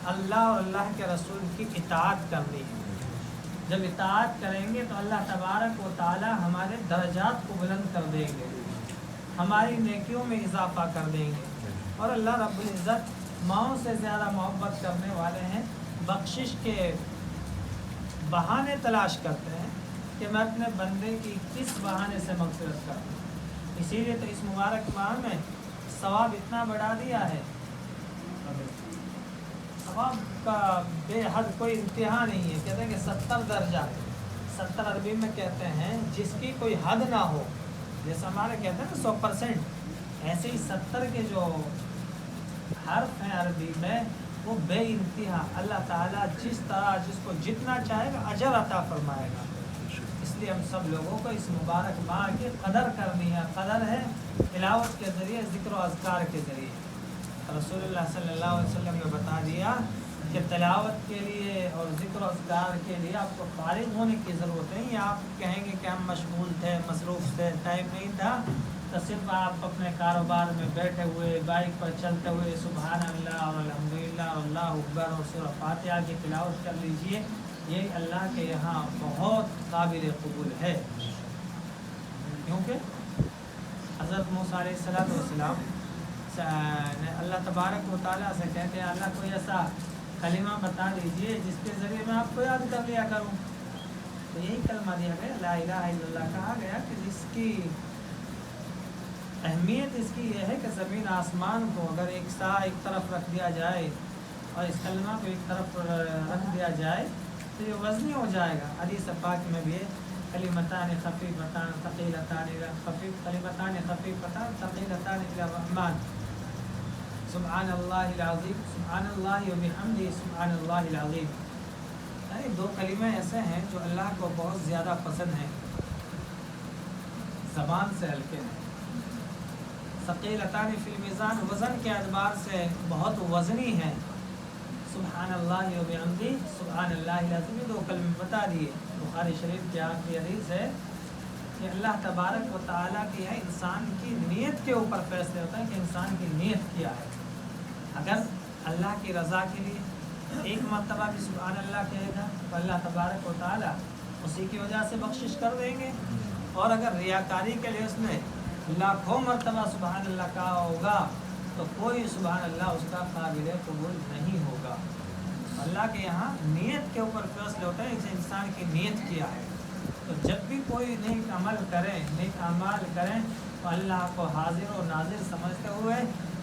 اللہ اور اللہ کے رسول کی اطاعت کرنی ہے۔ جب اطاعت کریں گے تو اللہ تبارک و تعالی ہمارے درجات کو بلند کر دیں گے، ہماری نیکیوں میں اضافہ کر دیں گے، اور اللہ رب العزت ماؤں سے زیادہ محبت کرنے والے ہیں۔ بخشش کے بہانے تلاش کرتے ہیں کہ میں اپنے بندے کی کس بہانے سے مغفرت کروں۔ اسی لیے تو اس مبارک ماہ میں ثواب اتنا بڑھا دیا ہے، ثواب کا بے حد کوئی انتہا نہیں ہے۔ کہتے ہیں کہ 70 درجہ، 70 عربی میں کہتے ہیں جس کی کوئی حد نہ ہو، جیسے ہمارے کہتے ہیں نا 100%، ایسے ہی 70 کے جو حرف ہیں عربی میں وہ بے انتہا، اللہ تعالیٰ جس طرح جس کو جتنا چاہے گا اجر عطا فرمائے گا۔ اس لیے ہم سب لوگوں کو اس مبارک ماہ کی قدر کرنی ہے۔ قدر ہے تلاوت کے ذریعے، ذکر و اذکار کے ذریعے۔ رسول اللہ صلی اللہ علیہ وسلم نے بتا دیا کہ تلاوت کے لیے اور ذکر و اذکار کے لیے آپ کو فارغ ہونے کی ضرورت نہیں ہے۔ آپ کہیں گے کہ ہم مشغول تھے، مصروف تھے، ٹائم نہیں تھا، تو صرف آپ اپنے کاروبار میں بیٹھے ہوئے، بائک پر چلتے ہوئے سبحان اللہ اور الحمدللہ اور اللہ اکبر اور سورہ فاتحہ کی تلاوت کر لیجئے، یہ اللہ کے یہاں بہت قابل قبول ہے۔ کیونکہ حضرت موسیٰ علیہ السلام نے اللہ تبارک و تعالیٰ سے کہتے ہیں اللہ کوئی ایسا کلمہ بتا دیجئے جس کے ذریعے میں آپ کو یاد کر لیا کروں، تو یہی کلمہ دیا گیا، لا الہ الا اللہ کہا گیا، کہ جس کی اہمیت اس کی یہ ہے کہ زمین آسمان کو اگر ایک طرف رکھ دیا جائے اور اس کلمہ کو ایک طرف رکھ دیا جائے تو یہ وزنی ہو جائے گا۔ حدیث پاک میں بھی ہے کلمتان خفیفتان ثقیلتان کلمتان خفیفتان ثقیلتان الی الرحمن، سبحان اللہ العظیم، سبحان اللہ وبحمدہ، سبحان اللہ العظیم۔ یعنی دو کلمے ایسے ہیں جو اللہ کو بہت زیادہ پسند ہیں، زبان سے ہلکے ہیں۔ ثقیلتان فی المیزان، وزن کے اعتبار سے بہت وزنی ہیں۔ سبحان اللہ وبحمدہ، سبحان اللہ العظیم، دو کلمے بتا دیے۔ بخاری شریف کی آخری حدیث ہے کہ اللہ تبارک و تعالیٰ کی ہے انسان کی نیت کے اوپر فیصلے ہوتا ہے کہ انسان کی نیت کیا ہے۔ اگر اللہ کی رضا کے لیے ایک مرتبہ بھی سبحان اللہ کہے گا تو اللہ تبارک و تعالیٰ اسی کی وجہ سے بخشش کر دیں گے، اور اگر ریاکاری کے لیے اس نے لاکھوں مرتبہ سبحان اللہ کہا ہوگا تو کوئی سبحان اللہ اس کا قابل قبول نہیں ہوگا۔ اللہ کے یہاں نیت کے اوپر فیصلے ہوتے ہیں کہ انسان کی نیت کیا ہے۔ تو جب بھی کوئی نیک عمل کریں، نیک اعمال کریں تو اللہ کو حاضر و ناظر سمجھتے ہوئے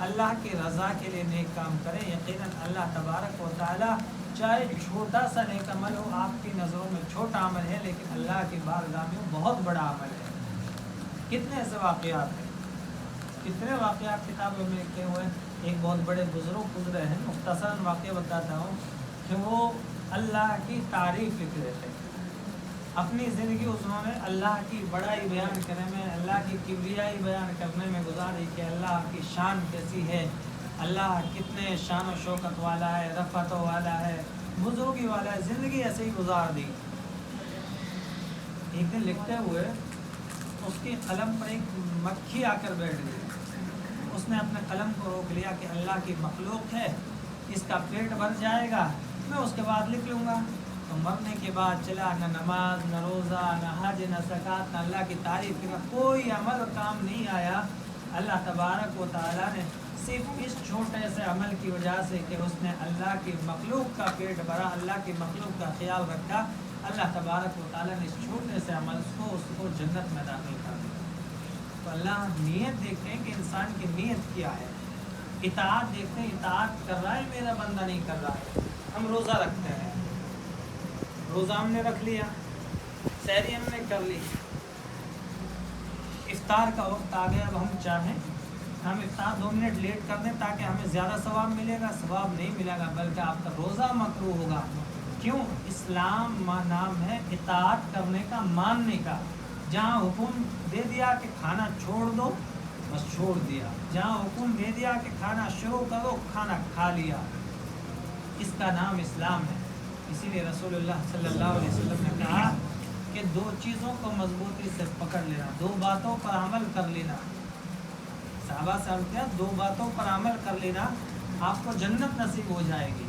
اللہ کی رضا کے لیے نیک کام کریں۔ یقیناً اللہ تبارک و تعالیٰ چاہے چھوٹا سا نیک عمل ہو، آپ کی نظروں میں چھوٹا عمل ہے لیکن اللہ کی بارگاہ میں بہت بڑا عمل ہے۔ کتنے ایسے واقعات ہیں، کتنے واقعات کتابوں میں لکھے ہوئے ہیں۔ ایک بہت بڑے بزرگ گزرے ہیں، مختصراً واقعہ بتاتا ہوں کہ وہ اللہ کی تعریف لکھ رہے تھے۔ اپنی زندگی انہوں نے اللہ کی بڑائی بیان کرنے میں، اللہ کی کبریائی بیان کرنے میں گزاری کہ اللہ کی شان کیسی ہے، اللہ کتنے شان و شوکت والا ہے، رفعت والا ہے، بزرگی والا ہے، زندگی ایسے ہی گزار دی۔ ایک دن لکھتے ہوئے اس کی قلم پر ایک مکھی آ کر بیٹھ گئی۔ اس نے اپنے قلم کو روک لیا کہ اللہ کی مخلوق ہے، اس کا پیٹ بھر جائے گا، میں اس کے بعد لکھ لوں گا۔ تو مرنے کے بعد چلا، نہ نماز، نہ روزہ، نہ حج، نہ زکوٰۃ، نہ اللہ کی تعریف کا کوئی عمل کام نہیں آیا۔ اللہ تبارک و تعالیٰ نے صرف اس چھوٹے سے عمل کی وجہ سے کہ اس نے اللہ کی مخلوق کا پیٹ بھرا، اللہ کی مخلوق کا خیال رکھا، اللہ تبارک و تعالیٰ نے اس چھوٹے سے عمل اس کو جنت میں داخل کر دیا۔ تو اللہ نیت دیکھتے ہیں کہ انسان کی نیت کیا ہے۔ اطاعت دیکھتے ہیں، اطاعت کر رہا ہے میرا بندہ نہیں کر رہا ہے۔ ہم روزہ رکھتے ہیں، روزہ ہم نے رکھ لیا، سحری ہم نے کر لی، افطار کا وقت آ گیا، اب ہم چاہیں ہم افطار 2 منٹ لیٹ کر دیں تاکہ ہمیں زیادہ ثواب ملے گا، ثواب نہیں ملے گا بلکہ آپ کا روزہ مکروہ ہوگا۔ کیوں؟ اسلام نام ہے اطاعت کرنے کا، ماننے کا۔ جہاں حکم دے دیا کہ کھانا چھوڑ دو، بس چھوڑ دیا۔ جہاں حکم دے دیا کہ کھانا شروع کرو، کھانا کھا لیا۔ اس کا نام اسلام ہے۔ اسی لیے رسول اللہ صلی اللہ علیہ وسلم نے کہا کہ 2 چیزوں کو مضبوطی سے پکڑ لینا، 2 باتوں پر عمل کر لینا۔ صحابہ سے عرض کیا 2 باتوں پر عمل کر لینا آپ کو جنت نصیب ہو جائے گی۔